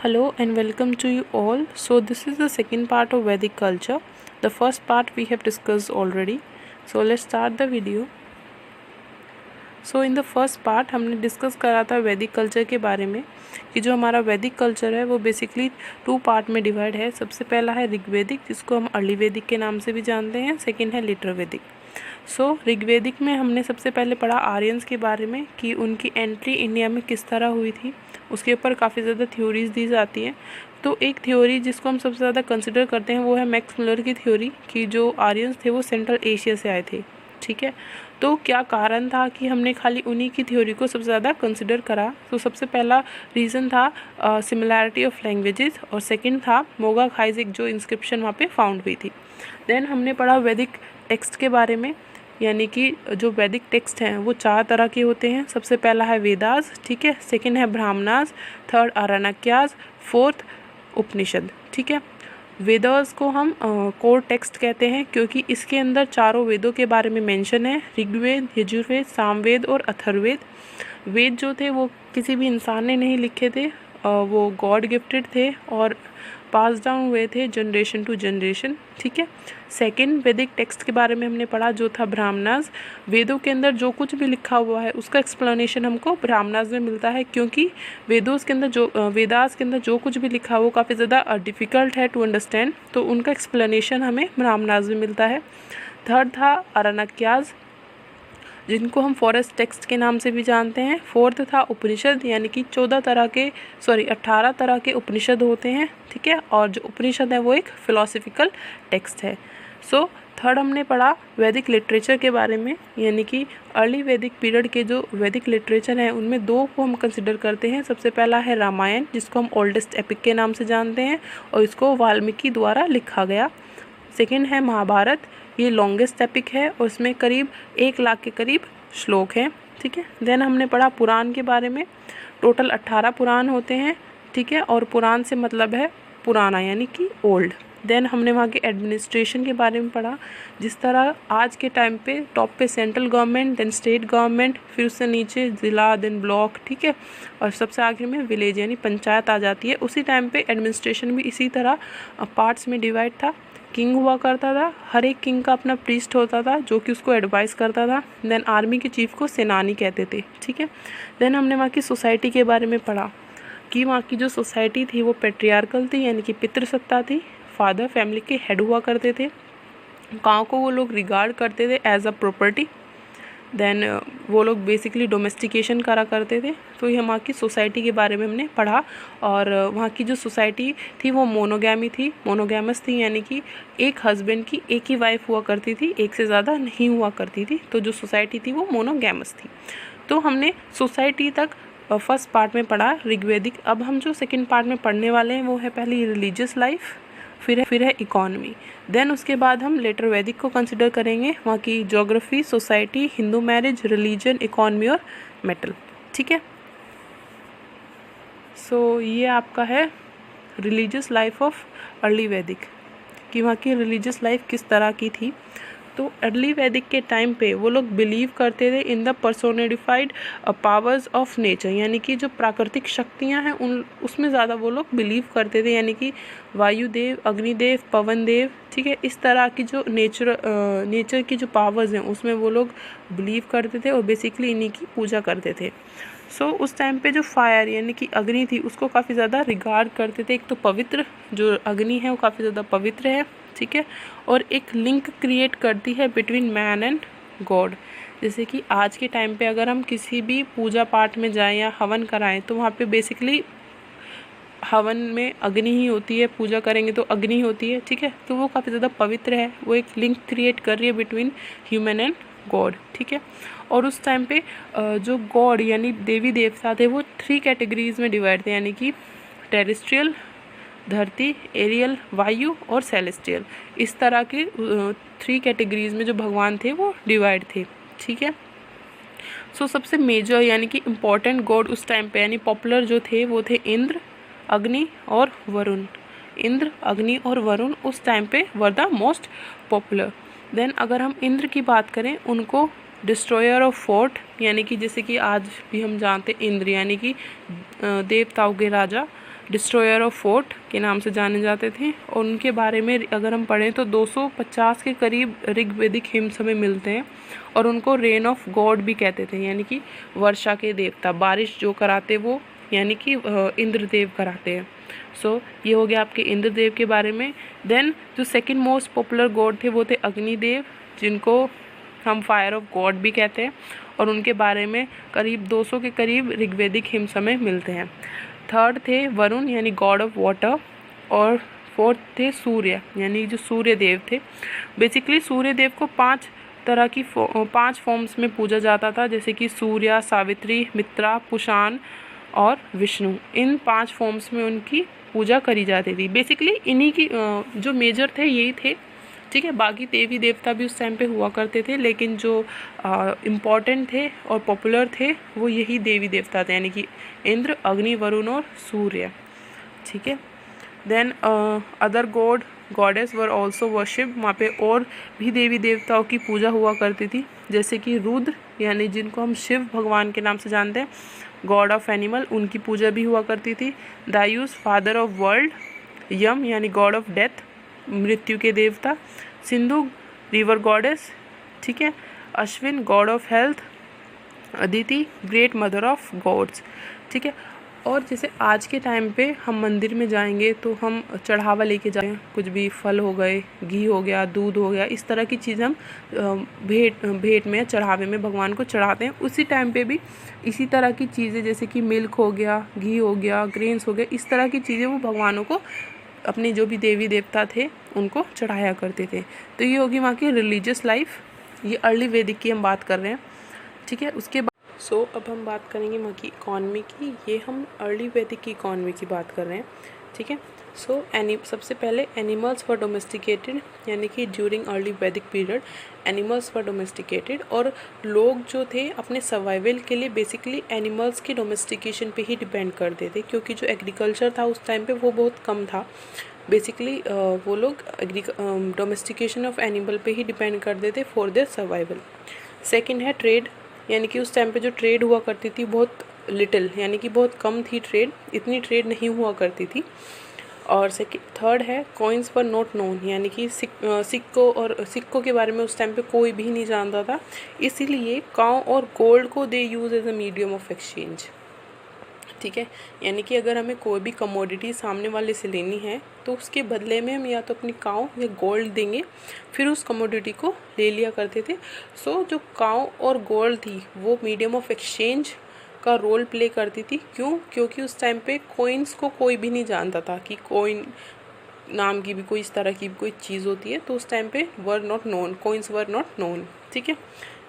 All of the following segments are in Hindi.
Hello and welcome to you all. So this is the second part of Vedic culture. The first part we have discussed already. So let's start the video. So in the first part हमने डिस्कस करा था वैदिक कल्चर के बारे में कि जो हमारा वैदिक कल्चर है वो बेसिकली 2 पार्ट में डिवाइड है। सबसे पहला है ऋग्वेदिक, जिसको हम अर्ली वैदिक के नाम से भी जानते हैं। सेकंड है लेटर वैदिक। सो ऋग्वेदिक में हमने सबसे पहले पढ़ा आर्यंस के बारे में कि उनकी एंट्री इंडिया में किस तरह हुई थी। उसके ऊपर काफ़ी ज़्यादा थ्योरीज दी जाती हैं। तो एक थ्योरी जिसको हम सबसे ज़्यादा कंसिडर करते हैं वो है मैक्स मुलर की थ्योरी कि जो आर्यंस थे वो सेंट्रल एशिया से आए थे। ठीक है, तो क्या कारण था कि हमने खाली उन्हीं की थ्योरी को सबसे ज़्यादा कंसिडर करा। तो सबसे पहला रीज़न था सिमिलैरिटी ऑफ लैंग्वेजेस, और सेकंड था मोगा खाइजिक जो इंस्क्रिप्शन वहाँ पे फाउंड हुई थी। देन हमने पढ़ा वैदिक टेक्स्ट के बारे में, यानी कि जो वैदिक टेक्स्ट हैं वो 4 तरह के होते हैं। सबसे पहला है वेदास, ठीक है, सेकंड है ब्राह्मणास, थर्ड आरण्यकास, फोर्थ उपनिषद। ठीक है, वेदास को हम कोर टेक्स्ट कहते हैं क्योंकि इसके अंदर चारों वेदों के बारे में मेंशन है। ऋग्वेद, यजुर्वेद, सामवेद और अथर्ववेद। वेद जो थे वो किसी भी इंसान ने नहीं लिखे थे, वो गॉड गिफ्टेड थे और पास डाउन हुए थे जनरेशन टू जनरेशन। ठीक है, सेकंड वैदिक टेक्स्ट के बारे में हमने पढ़ा जो था ब्राह्मणास। वेदों के अंदर जो कुछ भी लिखा हुआ है उसका एक्सप्लेनेशन हमको ब्राह्मणास में मिलता है, क्योंकि वेदास के अंदर जो कुछ भी लिखा है वो काफ़ी ज़्यादा डिफ़िकल्ट है टू अंडरस्टैंड, तो उनका एक्सप्लेनेशन हमें ब्राह्मणास में मिलता है। थर्ड था आरण्यकास, जिनको हम फॉरेस्ट टेक्स्ट के नाम से भी जानते हैं। फोर्थ था उपनिषद, यानी कि 18 तरह के उपनिषद होते हैं। ठीक है, और जो उपनिषद है वो एक फिलोसफिकल टेक्स्ट है। सो थर्ड हमने पढ़ा वैदिक लिटरेचर के बारे में, यानी कि अर्ली वैदिक पीरियड के जो वैदिक लिटरेचर हैं उनमें 2 को हम कंसिडर करते हैं। सबसे पहला है रामायण, जिसको हम ओल्डेस्ट एपिक के नाम से जानते हैं और इसको वाल्मीकि द्वारा लिखा गया। सेकेंड है महाभारत, ये लॉन्गेस्ट एपिक है और इसमें करीब 1 लाख के करीब श्लोक हैं। ठीक है, देन हमने पढ़ा पुराण के बारे में। टोटल 18 पुराण होते हैं। ठीक है, और पुराण से मतलब है पुराना, यानी कि ओल्ड। देन हमने वहाँ के एडमिनिस्ट्रेशन के बारे में पढ़ा, जिस तरह आज के टाइम पे टॉप पे central government, then state government, फिर उससे नीचे ज़िला, देन ब्लॉक। ठीक है, और सबसे आखिर में विलेज यानी पंचायत आ जाती है। उसी टाइम पे एडमिनिस्ट्रेशन भी इसी तरह पार्ट्स में डिवाइड था। किंग हुआ करता था, हर एक किंग का अपना प्रीस्ट होता था जो कि उसको एडवाइस करता था। देन आर्मी के चीफ को सेनानी कहते थे। ठीक है, देन हमने वहाँ की सोसाइटी के बारे में पढ़ा कि वहाँ की जो सोसाइटी थी वो पेट्रियार्कल थी, यानी कि पितृसत्ता थी। फादर फैमिली के हेड हुआ करते थे। गाँव को वो लोग रिगार्ड करते थे एज अ प्रॉपर्टी। देन वो लोग बेसिकली डोमेस्टिकेशन करा करते थे। तो ये वहाँ की सोसाइटी के बारे में हमने पढ़ा। और वहाँ की जो सोसाइटी थी वो मोनोगैमी थी, मोनोगैमस थी, यानी कि एक हस्बैंड की एक ही वाइफ हुआ करती थी, एक से ज़्यादा नहीं हुआ करती थी। तो जो सोसाइटी थी वो मोनोगैमस थी। तो हमने सोसाइटी तक फर्स्ट पार्ट में पढ़ा ऋग्वेदिक। अब हम जो सेकेंड पार्ट में पढ़ने वाले हैं वो है पहली रिलीजियस लाइफ, फिर है इकॉनमी। देन उसके बाद हम लेटर वैदिक को कंसिडर करेंगे, वहाँ की geography, society, Hindu marriage, religion, economy और मेटल। ठीक है, सो ये आपका है रिलीजियस लाइफ ऑफ अर्ली वैदिक, कि वहाँ की रिलीजियस लाइफ किस तरह की थी। तो अर्ली वैदिक के टाइम पे वो लोग बिलीव करते थे in the personified powers of nature, यानी कि जो प्राकृतिक शक्तियाँ हैं उसमें ज़्यादा वो लोग बिलीव करते थे, यानी कि वायुदेव, अग्निदेव, पवन देव। ठीक है, इस तरह की जो नेचर की जो पावर्स हैं उसमें वो लोग बिलीव करते थे और बेसिकली इन्हीं की पूजा करते थे। सो उस टाइम पे जो फायर यानी कि अग्नि थी उसको काफ़ी ज़्यादा रिगार्ड करते थे। एक तो पवित्र जो अग्नि है वो काफ़ी ज़्यादा पवित्र है। ठीक है, और एक लिंक क्रिएट करती है बिटवीन मैन एंड गॉड। जैसे कि आज के टाइम पे अगर हम किसी भी पूजा पाठ में जाएं या हवन कराएं तो वहाँ पे बेसिकली हवन में अग्नि ही होती है, पूजा करेंगे तो अग्नि होती है। ठीक है, तो वो काफ़ी ज़्यादा पवित्र है, वो एक लिंक क्रिएट कर रही है बिटवीन ह्यूमन एंड गॉड। ठीक है, और उस टाइम पे जो गॉड यानी देवी देवता थे वो 3 कैटेगरीज में डिवाइड थे, यानी कि टेरेस्ट्रियल, धरती, एरियल, वायु और सेलेस्टियल। इस तरह के 3 कैटेगरीज में जो भगवान थे वो डिवाइड थे। ठीक है, सो सबसे मेजर यानी कि इम्पॉर्टेंट गॉड उस टाइम पे यानी पॉपुलर जो थे वो थे इंद्र, अग्नि और वरुण। इंद्र, अग्नि और वरुण उस टाइम पे were the most popular. Then अगर हम इंद्र की बात करें, उनको डिस्ट्रॉयर ऑफ फोर्ट, यानी कि जैसे कि आज भी हम जानते इंद्र यानी कि देवताओं के राजा, डिस्ट्रॉयर ऑफ फोर्ट के नाम से जाने जाते थे। और उनके बारे में अगर हम पढ़ें तो 250 के करीब ऋग्वेदिक हिम्स हमें मिलते हैं। और उनको रेन ऑफ गॉड भी कहते थे, यानी कि वर्षा के देवता, बारिश जो कराते वो यानी कि इंद्रदेव कराते हैं। सो ये हो गया आपके इंद्रदेव के बारे में। देन जो सेकंड मोस्ट पॉपुलर गॉड थे वो थे अग्निदेव, जिनको हम फायर ऑफ गॉड भी कहते हैं। और उनके बारे में करीब 200 के करीब ऋग्वेदिक हिम्स हमें मिलते हैं। थर्ड थे वरुण यानी गॉड ऑफ वाटर। और फोर्थ थे सूर्य यानी जो सूर्य देव थे। बेसिकली सूर्य देव को 5 तरह की 5 फॉर्म्स में पूजा जाता था, जैसे कि सूर्य, सावित्री, मित्रा, पुषान और विष्णु। इन 5 फॉर्म्स में उनकी पूजा करी जाती थी। बेसिकली इन्हीं की जो मेजर थे यही थे, ठीक है। बाकी देवी देवता भी उस टाइम पे हुआ करते थे, लेकिन जो इम्पॉर्टेंट थे और पॉपुलर थे वो यही देवी देवता थे, यानी कि इंद्र, अग्नि, वरुण और सूर्य, ठीक है। Then other god goddess were also worship. वहाँ पे और भी देवी देवताओं की पूजा हुआ करती थी, जैसे कि रुद्र यानी जिनको हम शिव भगवान के नाम से जानते हैं, गॉड ऑफ एनिमल, उनकी पूजा भी हुआ करती थी। दायूस फादर ऑफ वर्ल्ड। यम यानी गॉड ऑफ डेथ, मृत्यु के देवता। सिंधु रिवर गॉडेस, ठीक है। Ashwin god of health. Aditi great mother of gods, ठीक है। और जैसे आज के टाइम पे हम मंदिर में जाएंगे तो हम चढ़ावा लेके जाएं, कुछ भी फल हो गए, घी हो गया, दूध हो गया, इस तरह की चीज़ें हम भेंट में, चढ़ावे में भगवान को चढ़ाते हैं। उसी टाइम पे भी इसी तरह की चीज़ें जैसे कि मिल्क हो गया, घी हो गया, ग्रेन्स हो गए, इस तरह की चीज़ें वो भगवानों को, अपने जो भी देवी देवता थे उनको चढ़ाया करते थे। तो ये होगी वहाँ की रिलीजियस लाइफ। ये अर्ली वैदिक की हम बात कर रहे हैं, ठीक है। उसके अब हम बात करेंगे वहाँ की इकॉनमी की। ये हम अर्ली वैदिक की इकॉनमी की बात कर रहे हैं, ठीक है। सबसे पहले एनिमल्स वर डोमेस्टिकेटेड, यानी कि ड्यूरिंग अर्ली वैदिक पीरियड एनिमल्स वर डोमेस्टिकेटेड। और लोग जो थे अपने सर्वाइवल के लिए बेसिकली एनिमल्स की डोमेस्टिकेशन पे ही डिपेंड करते थे, क्योंकि जो एग्रीकल्चर था उस टाइम पे वो बहुत कम था। बेसिकली वो लोग डोमेस्टिकेशन ऑफ एनिमल पे ही डिपेंड करते थे फॉर देयर सर्वाइवल। सेकेंड है ट्रेड, यानी कि उस टाइम पे जो ट्रेड हुआ करती थी बहुत लिटिल, यानी कि बहुत कम थी ट्रेड, इतनी ट्रेड नहीं हुआ करती थी। और थर्ड है कॉइन्स वर नॉट नोन, यानी कि सिक्कों के बारे में उस टाइम पे कोई भी नहीं जानता था, इसीलिए काउ और गोल्ड को they use as a medium of exchange, ठीक है। यानी कि अगर हमें कोई भी कमोडिटी सामने वाले से लेनी है तो उसके बदले में हम या तो अपनी काउ या गोल्ड देंगे, फिर उस कमोडिटी को ले लिया करते थे। जो काउ और गोल्ड थी वो मीडियम ऑफ एक्सचेंज का रोल प्ले करती थी। क्यों? क्योंकि उस टाइम पे कोइंस को कोई भी नहीं जानता था कि कोइन नाम की भी कोई इस तरह की कोई चीज़ होती है, तो उस टाइम पे were not known, coins were not known, ठीक है।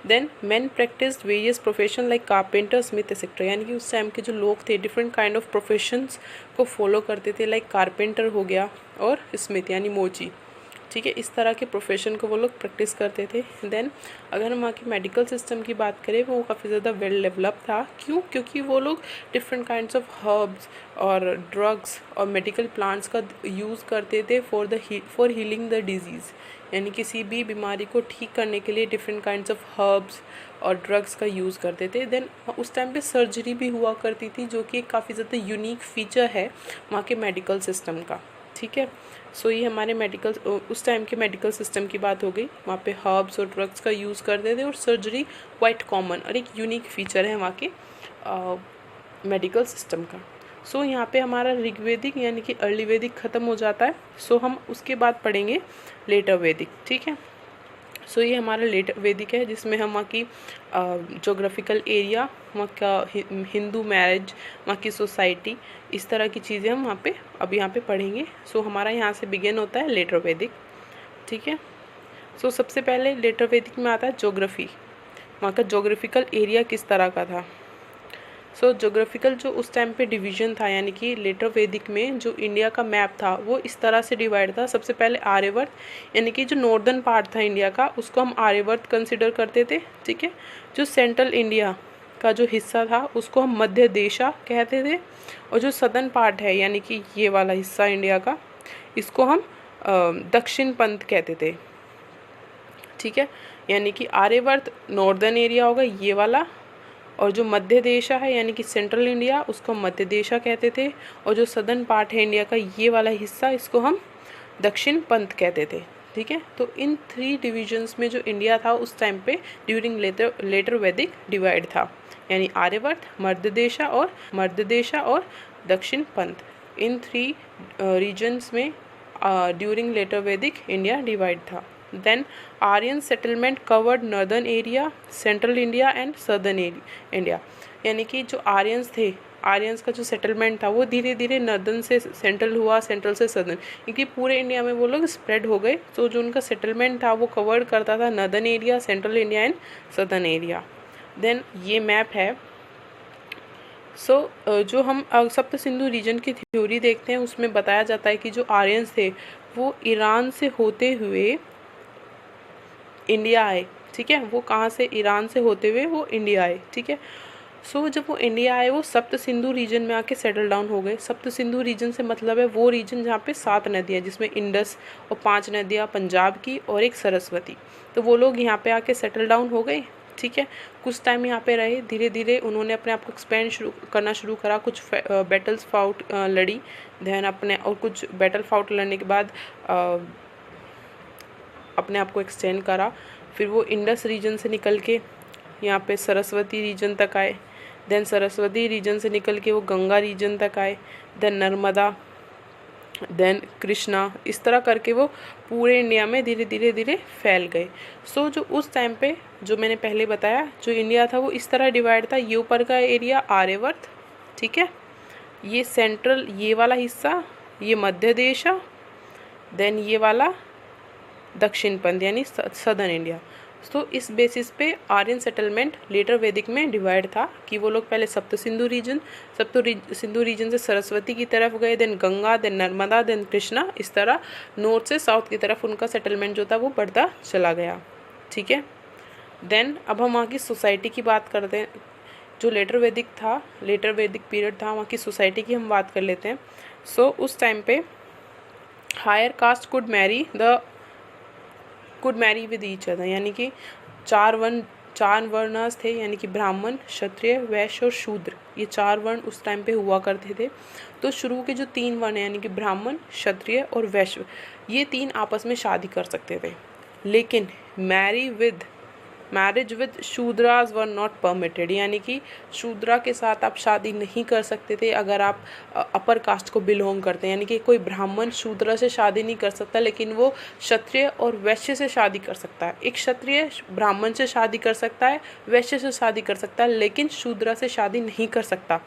Then man practice various profession like carpenter, smith etcetera, यानी कि उस टाइम के जो लोग थे डिफरेंट काइंड ऑफ प्रोफेशंस को फॉलो करते थे, लाइक कारपेंटर हो गया और स्मिथ यानी मोची, ठीक है। इस तरह के प्रोफेशन को वो लोग प्रैक्टिस करते थे। देन अगर हम वहाँ की मेडिकल सिस्टम की बात करें वो काफ़ी ज़्यादा वेल डेवलप था। क्यों? क्योंकि वो लोग डिफरेंट काइंड्स ऑफ हर्ब्स और ड्रग्स और मेडिकल प्लांट्स का यूज़ करते थे फॉर हीलिंग द डिजीज़, यानी किसी भी बीमारी को ठीक करने के लिए डिफरेंट काइंड्स ऑफ हर्ब्स और ड्रग्स का यूज़ करते थे। देन उस टाइम पे सर्जरी भी हुआ करती थी, जो कि काफ़ी ज़्यादा यूनिक फीचर है वहाँ के मेडिकल सिस्टम का, ठीक है। ये हमारे उस टाइम के मेडिकल सिस्टम की बात हो गई। वहाँ पे हर्ब्स और ड्रग्स का यूज़ करते थे और सर्जरी क्वाइट कॉमन और एक यूनिक फीचर है वहाँ के मेडिकल सिस्टम का। यहाँ पे हमारा ऋग्वेदिक यानी कि अर्ली वैदिक ख़त्म हो जाता है। हम उसके बाद पढ़ेंगे लेटर वैदिक, ठीक है। ये हमारा लेटर वैदिक है, जिसमें हम वहाँ की जोग्राफिकल एरिया, वहाँ का हिंदू मैरिज, वहाँ की सोसाइटी, इस तरह की चीज़ें हम यहाँ पे पढ़ेंगे। हमारा यहाँ से बिगिन होता है लेटर वैदिक, ठीक है। सबसे पहले लेटर वैदिक में आता है जोग्राफी, वहाँ का जोग्राफिकल एरिया किस तरह का था। जोग्राफिकल जो उस टाइम पे डिवीज़न था, यानी कि लेटर वैदिक में जो इंडिया का मैप था वो इस तरह से डिवाइड था। सबसे पहले आर्यवर्त, यानी कि जो नॉर्दर्न पार्ट था इंडिया का उसको हम आर्यवर्त कंसिडर करते थे, ठीक है। जो सेंट्रल इंडिया का जो हिस्सा था उसको हम मध्य देशा कहते थे, और जो सदर्न पार्ट है यानी कि ये वाला हिस्सा इंडिया का, इसको हम दक्षिण पंथ कहते थे, ठीक है। यानी कि आर्यवर्त नॉर्दर्न एरिया होगा ये वाला, और जो मध्य देशा है यानी कि सेंट्रल इंडिया, उसको मध्य देशा कहते थे। और जो सदर्न पार्ट है इंडिया का, ये वाला हिस्सा, इसको हम दक्षिण पंथ कहते थे। ठीक है, तो इन 3 डिविजन्स में जो इंडिया था उस टाइम पे ड्यूरिंग लेटर वैदिक डिवाइड था, यानी आर्यवर्त, मध्य देशा और दक्षिण पंथ। इन 3 रीजन्स में during later Vedic India divide था। Then Aryan settlement covered northern area, central India and southern India, यानी कि जो आर्यंस थे, आर्यंस का जो सेटलमेंट था वो धीरे धीरे नॉर्दर्न से सेंट्रल हुआ, सेंट्रल से सदर्न, क्योंकि पूरे इंडिया में वो लोग स्प्रेड हो गए। तो जो उनका सेटलमेंट था वो कवर्ड करता था northern area, central India and southern area. Then ये मैप है। जो हम सप्त सिंधु रीजन की थ्योरी देखते हैं उसमें बताया जाता है कि जो आर्यंस थे वो ईरान से होते हुए इंडिया आए। ठीक है, वो कहाँ से? ईरान से होते हुए वो इंडिया आए। ठीक है, जब वो इंडिया आए वो सप्त सिंधु रीजन में आके सेटल डाउन हो गए। सप्त सिंधु रीजन से मतलब है वो रीजन जहाँ पे 7 नदियाँ, जिसमें इंडस और 5 नदियाँ पंजाब की और एक सरस्वती। तो वो लोग यहाँ पे आके सेटल डाउन हो गए। ठीक है, कुछ टाइम यहाँ पे रहे, धीरे धीरे उन्होंने अपने आप को एक्सपेंड करना शुरू करा। कुछ बैटल्स फाउट लड़ी, ध्यान अपने, और कुछ बैटल फाउट लड़ने के बाद अपने आप को एक्सटेंड करा। फिर वो इंडस रीजन से निकल के यहाँ पे सरस्वती रीजन तक आए। देन सरस्वती रीजन से निकल के वो गंगा रीजन तक आए, देन नर्मदा, देन कृष्णा। इस तरह करके वो पूरे इंडिया में धीरे धीरे फैल गए। जो उस टाइम पे जो मैंने पहले बताया, जो इंडिया था वो इस तरह डिवाइड था। ये ऊपर का एरिया आर्यवर्त, ठीक है, ये सेंट्रल, ये वाला हिस्सा, ये मध्य देशा, देन ये वाला दक्षिण पंथ यानी सदर्न इंडिया। इस बेसिस पे आर्यन सेटलमेंट लेटर वैदिक में डिवाइड था कि वो लोग पहले सप्त सिंधु रीजन से सरस्वती की तरफ गए, then Ganga, then Narmada, then Krishna. इस तरह नॉर्थ से साउथ की तरफ उनका सेटलमेंट जो था वो बढ़ता चला गया। ठीक है, देन अब हम वहाँ की सोसाइटी की बात करते हैं। जो लेटर वैदिक पीरियड था, वहाँ की सोसाइटी की हम बात कर लेते हैं। उस टाइम पे higher caste could marry with each other, यानी कि 4 वर्णास थे, यानी कि ब्राह्मण, क्षत्रिय, वैश्य और शूद्र। ये 4 वर्ण उस टाइम पे हुआ करते थे। तो शुरू के जो 3 वर्ण यानी कि ब्राह्मण, क्षत्रिय और वैश्य, ये 3 आपस में शादी कर सकते थे, लेकिन marriage with Shudras were not permitted, यानी कि शूद्रा के साथ आप शादी नहीं कर सकते थे अगर आप अपर कास्ट को बिलोंग करते हैं। यानी कि कोई ब्राह्मण शूद्रा से शादी नहीं कर सकता, लेकिन वो क्षत्रिय और वैश्य से शादी कर सकता है। एक क्षत्रिय ब्राह्मण से शादी कर सकता है, वैश्य से शादी कर सकता है, लेकिन शूद्रा से शादी नहीं कर सकता।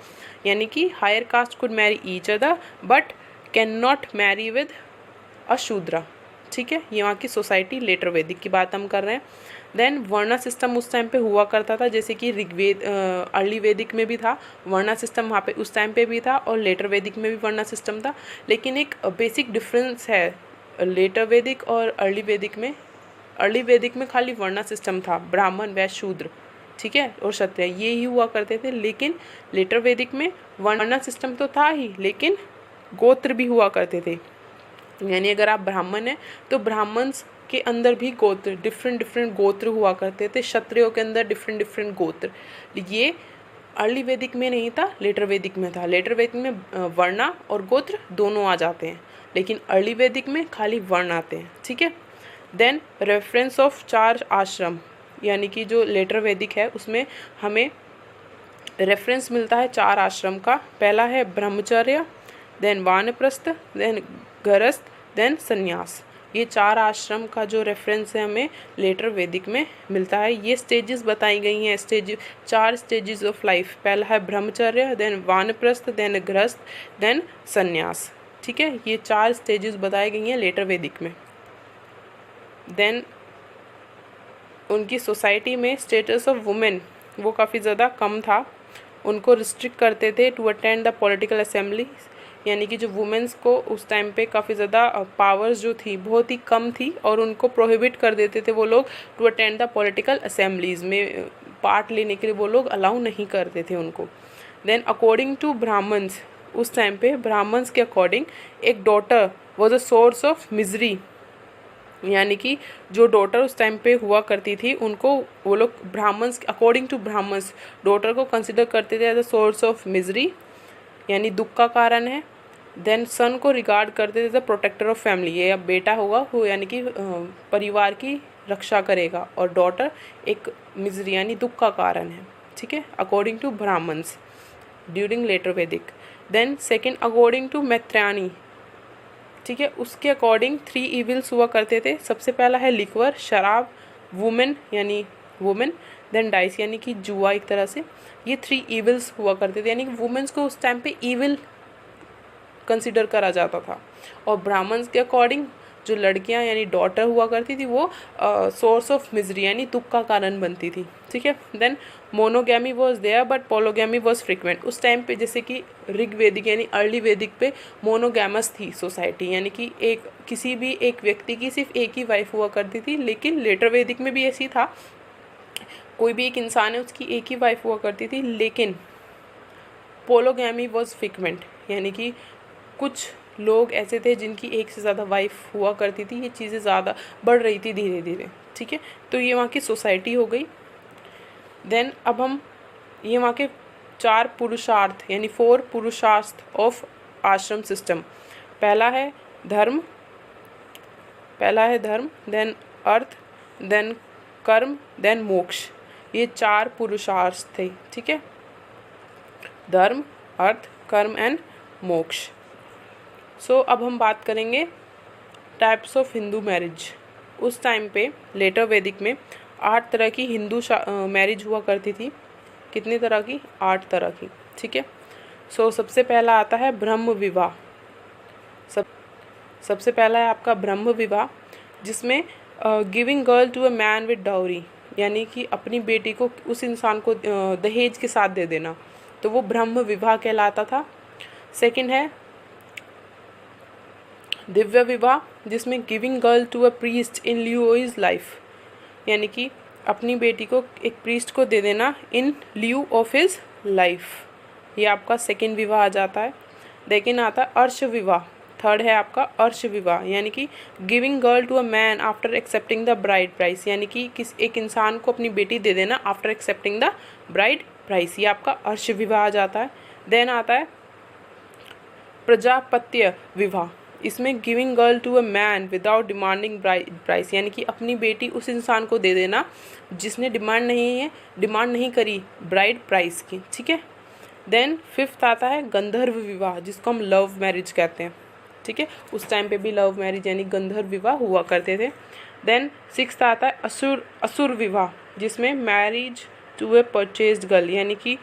यानी कि higher caste could marry each other but can not marry with a Shudra. ठीक है, ये वहाँ की सोसाइटी लेटर वैदिक की बात हम कर रहे हैं। देन वर्णा सिस्टम उस टाइम पे हुआ करता था, जैसे कि ऋग्वेद, अर्ली वैदिक में भी था वर्णा सिस्टम, वहाँ पे उस टाइम पे भी था, और लेटर वैदिक में भी वर्णा सिस्टम था। लेकिन एक बेसिक डिफरेंस है लेटर वैदिक और अर्ली वैदिक में। अर्ली वैदिक में खाली वर्णा सिस्टम था, ब्राह्मण, वैश्य, शूद्र, ठीक है, और क्षत्रिय, ये ही हुआ करते थे। लेकिन लेटर वैदिक में वर्णा सिस्टम तो था ही, लेकिन गोत्र भी हुआ करते थे। यानी अगर आप ब्राह्मण हैं तो ब्राह्मण के अंदर भी गोत्र, डिफरेंट गोत्र हुआ करते थे। क्षत्रियों के अंदर डिफरेंट गोत्र। ये अर्ली वैदिक में नहीं था, लेटर वैदिक में था। लेटर वैदिक में वर्णा और गोत्र दोनों आ जाते हैं, लेकिन अर्ली वैदिक में खाली वर्ण आते हैं। ठीक है, देन रेफरेंस ऑफ 4 आश्रम, यानी कि जो लेटर वैदिक है उसमें हमें रेफरेंस मिलता है 4 आश्रम का। पहला है ब्रह्मचर्य, देन वानप्रस्थ, देन गृहस्थ, देन संन्यास। ये 4 आश्रम का जो रेफरेंस है हमें लेटर वैदिक में मिलता है। ये स्टेजेस बताई गई हैं, 4 स्टेजेस ऑफ लाइफ। पहला है ब्रह्मचर्य, देन वानप्रस्थ, देन गृहस्थ, देन संन्यास। ठीक है, ये 4 स्टेजेस बताई गई हैं लेटर वैदिक में। देन उनकी सोसाइटी में स्टेटस ऑफ वुमेन वो काफ़ी ज़्यादा कम था, उनको रिस्ट्रिक्ट करते थे to attend the political assembly. यानी कि जो वुमेन्स को उस टाइम पे काफ़ी ज़्यादा पावर्स जो थी बहुत ही कम थी, और उनको प्रोहिबिट कर देते थे वो लोग to attend the political assemblies में पार्ट लेने के लिए वो लोग अलाउ नहीं करते थे उनको। देन अकॉर्डिंग टू ब्राह्मण्स, उस टाइम पे ब्राह्मण्स के अकॉर्डिंग एक daughter was a source of misery, यानी कि जो डॉटर उस टाइम पे हुआ करती थी उनको वो लोग Brahmins, according to Brahmins, daughter को कंसिडर करते थे as a source of misery, यानी दुख का कारण है। देन सन को रिगार्ड करते थे as a protector of family, ये अब बेटा होगा वो यानी कि परिवार की रक्षा करेगा, और डॉटर एक मिजरी यानी दुख का कारण है, ठीक है, according to Brahmanas during later Vedic. Then second according to Maitrayani, ठीक है, उसके अकॉर्डिंग 3 इविल्स हुआ करते थे। सबसे पहला है लिक्वर, शराब, वुमेन यानी वुमेन, देन डाइस यानी कि जुआ एक तरह से। ये 3 इविल्स हुआ करते थे, यानी कि वुमेन्स को उस टाइम पे इविल कंसिडर करा जाता था। और ब्राह्मण्स के अकॉर्डिंग जो लड़कियां यानी डॉटर हुआ करती थी वो सोर्स ऑफ मिजरी यानी दुख का कारण बनती थी, ठीक है। Then monogamy was there but polygamy was frequent. उस टाइम पे जैसे कि ऋग्वेदिक यानी अर्ली वैदिक पे मोनोगैमस थी सोसाइटी, यानी कि एक किसी भी एक व्यक्ति की सिर्फ एक ही वाइफ हुआ करती थी। लेकिन लेटर वैदिक में भी ऐसी था, कोई भी एक इंसान है उसकी एक ही वाइफ हुआ करती थी। लेकिन पोलोगैमी वॉज फ्रिक्वेंट, यानी कि कुछ लोग ऐसे थे जिनकी एक से ज़्यादा वाइफ हुआ करती थी। ये चीज़ें ज़्यादा बढ़ रही थी धीरे धीरे, ठीक है। तो ये वहाँ की सोसाइटी हो गई। देन अब हम ये वहाँ के 4 पुरुषार्थ यानी 4 पुरुषार्थ ऑफ आश्रम सिस्टम। पहला है धर्म, देन अर्थ, देन कर्म, देन मोक्ष। ये 4 पुरुषार्थ थे, ठीक है, धर्म, अर्थ, कर्म एंड मोक्ष। सो अब हम बात करेंगे टाइप्स ऑफ हिंदू मैरिज। उस टाइम पे लेटर वैदिक में 8 तरह की हिंदू मैरिज हुआ करती थी। कितनी तरह की? 8 तरह की, ठीक है। सो सबसे पहला आता है ब्रह्म विवाह। सबसे पहला है आपका ब्रह्म विवाह, जिसमें giving girl to a man with dowry, यानी कि अपनी बेटी को उस इंसान को दहेज के साथ दे देना, तो वो ब्रह्म विवाह कहलाता था। सेकंड है दिव्य विवाह, जिसमें giving girl to a priest in lieu of his life, यानी कि अपनी बेटी को एक प्रीस्ट को दे देना इन लिeu ऑफ हिज लाइफ, ये आपका सेकंड विवाह आ जाता है। लेकिन आता है अर्श विवाह, थर्ड है आपका अर्श विवाह, यानी कि giving girl to a man after accepting the bride price, यानी कि एक इंसान को अपनी बेटी दे देना after accepting the bride price, ये आपका अर्श विवाह आ जाता है। देन आता है प्रजापत्य विवाह, इसमें giving girl to a man without demanding price, यानी कि अपनी बेटी उस इंसान को दे देना जिसने डिमांड नहीं करी ब्राइड प्राइस की, ठीक है। देन फिफ्थ आता है गंधर्व विवाह, जिसको हम लव मैरिज कहते हैं, ठीक है। उस टाइम पे भी लव मैरिज यानी गंधर्व विवाह हुआ करते थे। देन सिक्स्थ आता है असुर विवाह, जिसमें marriage to a purchased girl, यानी कि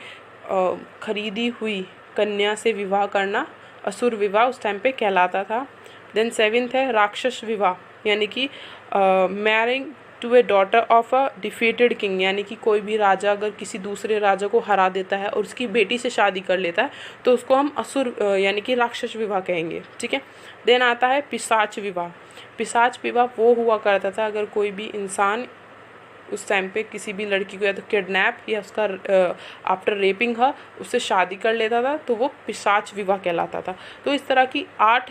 खरीदी हुई कन्या से विवाह करना असुर विवाह उस टाइम पे कहलाता था। देन सेवेंथ है राक्षस विवाह, यानी कि marrying to a daughter of a defeated king, यानी कि कोई भी राजा अगर किसी दूसरे राजा को हरा देता है और उसकी बेटी से शादी कर लेता है तो उसको हम असुर यानी कि राक्षस विवाह कहेंगे, ठीक है। देन आता है पिशाच विवाह। पिशाच विवाह वो हुआ करता था अगर कोई भी इंसान उस टाइम पे किसी भी लड़की को या तो किडनैप या उसका आफ्टर रेपिंग हर उससे शादी कर लेता था तो वो पिशाच विवाह कहलाता था। तो इस तरह की 8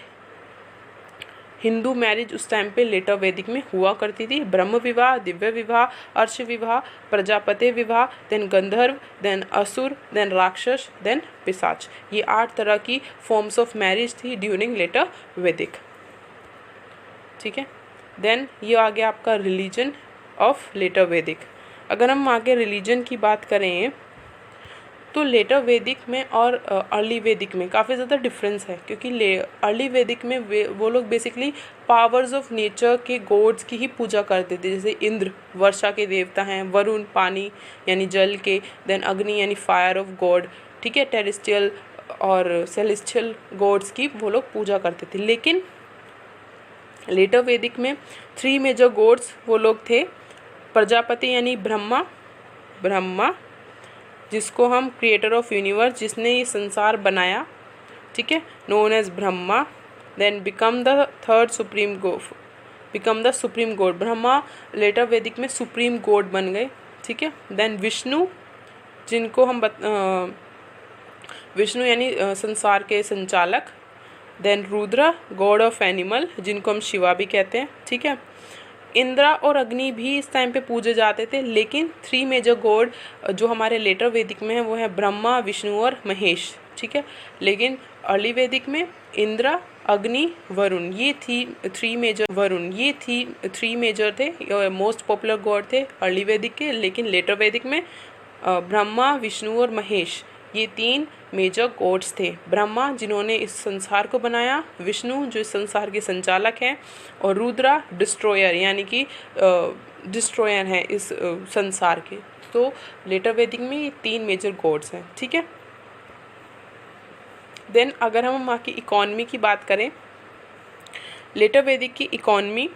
हिंदू मैरिज उस टाइम पे लेटर वैदिक में हुआ करती थी। ब्रह्म विवाह, दिव्य विवाह, अर्श विवाह, प्रजापति विवाह, देन गंधर्व, देन असुर, देन राक्षस, देन पिशाच। ये 8 तरह की फॉर्म्स ऑफ मैरिज थी ड्यूरिंग लेटर वैदिक, ठीक है। देन ये आ गया आपका रिलीजन ऑफ लेटर वैदिक। अगर हम आगे रिलीजन की बात करें तो लेटर वैदिक में और अर्ली वैदिक में काफ़ी ज़्यादा डिफरेंस है, क्योंकि अर्ली वैदिक में वो लोग बेसिकली पावर्स ऑफ नेचर के गॉड्स की ही पूजा करते थे। जैसे इंद्र वर्षा के देवता हैं, वरुण पानी यानी जल के, देन अग्नि यानी फायर ऑफ गॉड, ठीक है, टेरेस्ट्रियल और सेलेस्टियल गॉड्स की वो लोग पूजा करते थे। लेकिन लेटर वैदिक में 3 मेजर गॉड्स वो लोग थे। प्रजापति यानी ब्रह्मा जिसको हम क्रिएटर ऑफ यूनिवर्स, जिसने ये संसार बनाया, ठीक है, known as Brahma. Then become the third supreme god, become the supreme god. Brahma later Vedic में सुप्रीम गॉड बन गए, ठीक है। देन विष्णु, जिनको हम विष्णु यानी संसार के संचालक। Then Rudra god of animal, जिनको हम शिवा भी कहते हैं, ठीक है। इंद्रा और अग्नि भी इस टाइम पे पूजे जाते थे, लेकिन 3 मेजर गॉड जो हमारे लेटर वैदिक में है वो है ब्रह्मा, विष्णु और महेश, ठीक है। लेकिन अर्ली वैदिक में इंद्रा, अग्नि, वरुण, ये थ्री मेजर थे, मोस्ट पॉपुलर गॉड थे अर्ली वैदिक के। लेकिन लेटर वैदिक में ब्रह्मा, विष्णु और महेश ये 3 मेजर गॉड्स थे। ब्रह्मा जिन्होंने इस संसार को बनाया, विष्णु जो इस संसार के संचालक हैं, और रुद्रा डिस्ट्रॉयर यानी कि डिस्ट्रॉयर हैं इस संसार के। तो लेटर वैदिक में ये 3 मेजर गॉड्स हैं, ठीक है। देन अगर हम वहाँ की इकॉनमी की बात करें, लेटर वैदिक की economy,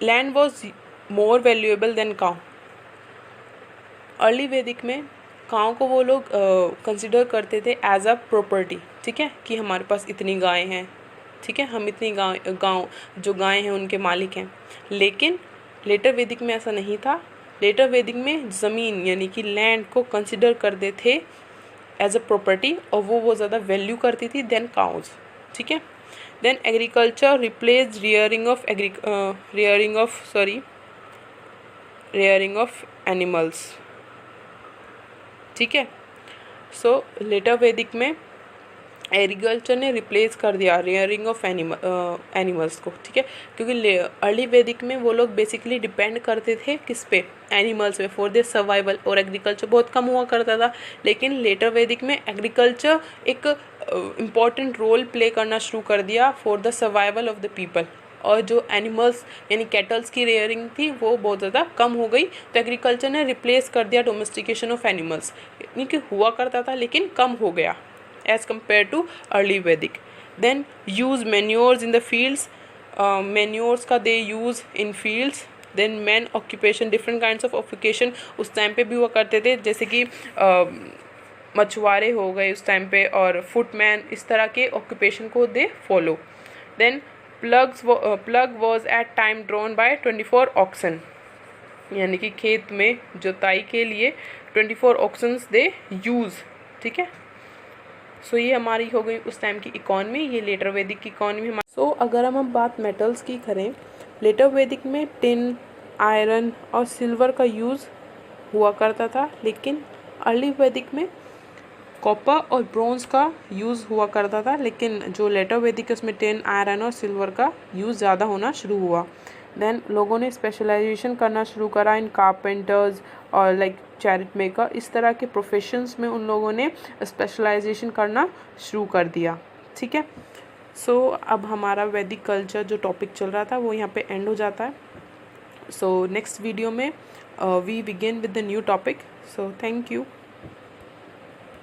land was more valuable then cow. Early वैदिक में काउ को वो लोग कंसिडर करते थे एज अ प्रॉपर्टी, ठीक है, कि हमारे पास इतनी गाय हैं, ठीक है, हम इतनी गाँव जो गायें हैं उनके मालिक हैं। लेकिन लेटर वैदिक में ऐसा नहीं था। लेटर वैदिक में ज़मीन यानी कि लैंड को कंसिडर करते थे एज अ प्रॉपर्टी, और वो ज़्यादा वैल्यू करती थी देन काउज, ठीक है। Then agriculture replace rearing of animals, ठीक है। सो लेटर वैदिक में एग्रीकल्चर ने रिप्लेस कर दिया रेयरिंग ऑफ एनिमल्स को, ठीक है, क्योंकि अर्ली वैदिक में वो लोग बेसिकली डिपेंड करते थे किस पे, एनिमल्स पे, फॉर देयर सर्वाइवल, और एग्रीकल्चर बहुत कम हुआ करता था। लेकिन लेटर वैदिक में एग्रीकल्चर एक इम्पॉर्टेंट रोल प्ले करना शुरू कर दिया for the survival of the people, और जो एनिमल्स यानी कैटल्स की रेयरिंग थी वो बहुत ज़्यादा कम हो गई। तो एग्रीकल्चर ने रिप्लेस कर दिया डोमेस्टिकेशन ऑफ एनिमल्स, यानी कि हुआ करता था लेकिन कम हो गया as compared to early Vedic. Then use manures in the fields, manures का they use in fields. Then men occupation, different kinds of occupation उस टाइम पे भी हुआ करते थे, जैसे कि मछुआरे हो गए उस टाइम पे, और फुटमैन, इस तरह के ऑक्यूपेशन को they follow. Then plough was at time drawn by 24 oxen, यानी कि खेत में जुताई के लिए 24 ऑक्सन्स दे यूज़, ठीक है। सो ये हमारी हो गई उस टाइम की इकॉनमी, ये लेटर वैदिक की इकॉनमी हमारी। सो अगर हम बात मेटल्स की करें, लेटर वैदिक में टिन, आयरन और सिल्वर का यूज़ हुआ करता था, लेकिन अर्ली वैदिक में कॉपर और ब्रोंज का यूज़ हुआ करता था। लेकिन जो लेटर वैदिक है उसमें टिन, आयरन और सिल्वर का यूज़ ज़्यादा होना शुरू हुआ। देन लोगों ने स्पेशलाइजेशन करना शुरू करा इन कारपेंटर्स और लाइक चैरिट मेकर, इस तरह के प्रोफेशंस में उन लोगों ने स्पेशलाइजेशन करना शुरू कर दिया, ठीक है। सो अब हमारा वैदिक कल्चर जो टॉपिक चल रहा था वो यहाँ पे एंड हो जाता है। सो नेक्स्ट वीडियो में we begin with the new topic. So thank you.